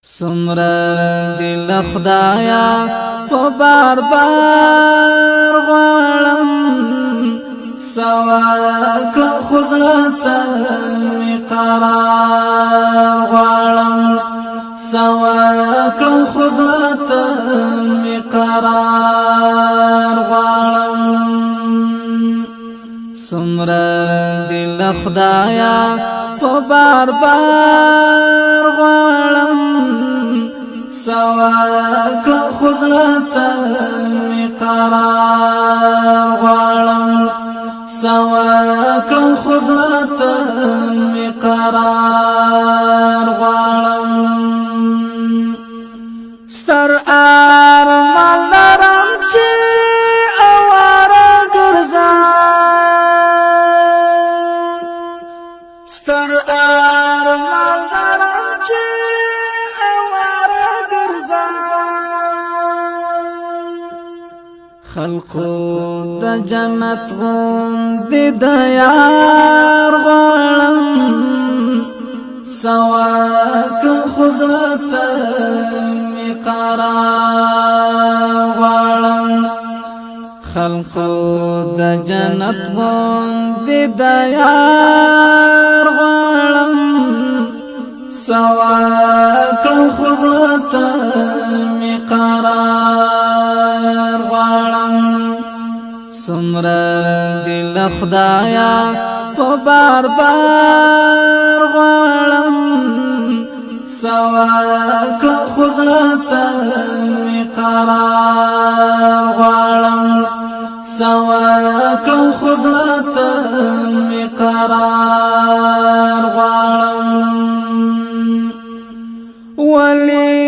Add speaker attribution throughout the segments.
Speaker 1: سمرا دل خدایا په بار بار غواړم سوا کړه خزلته می قرار غواړم سوا کړه خزلته می قرار غواړم سمرا دل خدایا په بار بار غواړم سوا کړه خزلته می قرار غواړم سوا کړه خزلته می قرار غواړم ستر ارمان لرم چې اواره ګرځم ستر ارمان لرم چې خلقو د جنت غوندې د یار غواړم سوا کړه خزلته می قرار غواړم خلقو د جنت غوندې د یار غواړم سوا کړه خزلته می قرار غواړم سمرا دل خدایا په بار بار غواړم سوا کړه خزلته می قرار غواړم سوا کړه خزلته می قرار غواړم ولی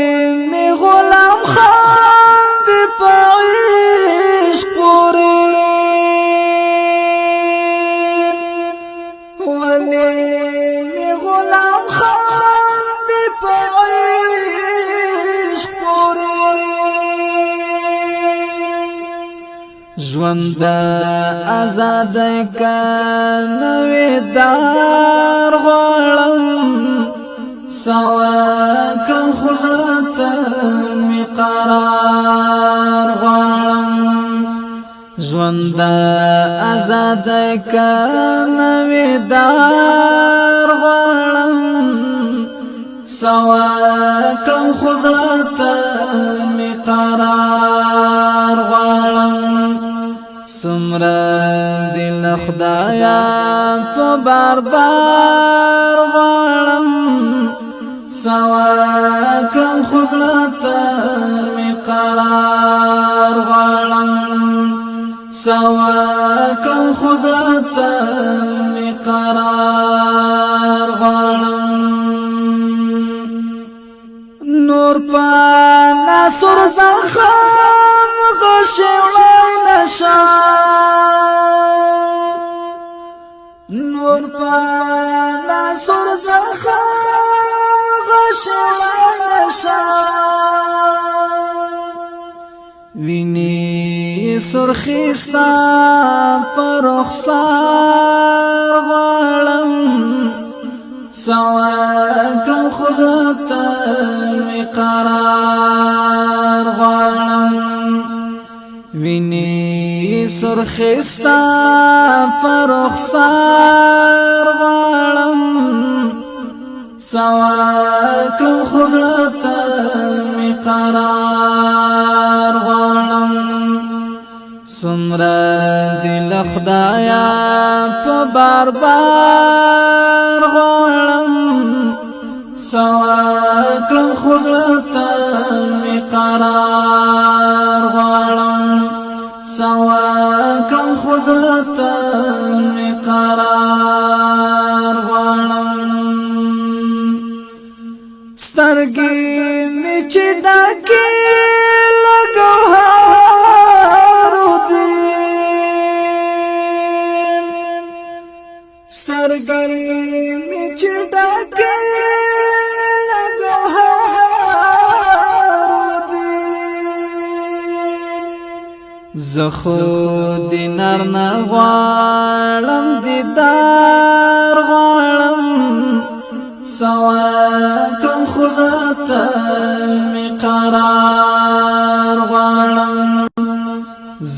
Speaker 1: می غلام خان دی په عشق پوری ولی می غلام خان دی په عشق پوری ژوند آزاد کنوي دار غواړم سوا کړه خزلته می قرار غواړم ژوند آزاد کنوي دار غواړم سوا کړه خزلته می قرار غواړم سمرا دل خدایا په بار بار غواړم سوا کړه خزلته می قرار غواړم سوا کړه خزلته می قرار غواړم نور پانا سر زخم غشوړی نشم نور پانا سر زخم ویني سرخستا پر رخسار غواړم سوا کړه خزلته می قرار غواړم ویني سرخستا پر رخسار غواړم سوا کړه خزلته می قرار غواړم سمرا دل خدایا په بار بار غواړم سوا کړه خزلته می قرار غواړم سوا کړه خزلته می قرار غواړم سترګې می چې ډکې لګوهارو دي سترګې می چې ډکې لګوهارو دي زه خو دینار نه غواړم دیدار غواړم سوا کړم خو زه می قرار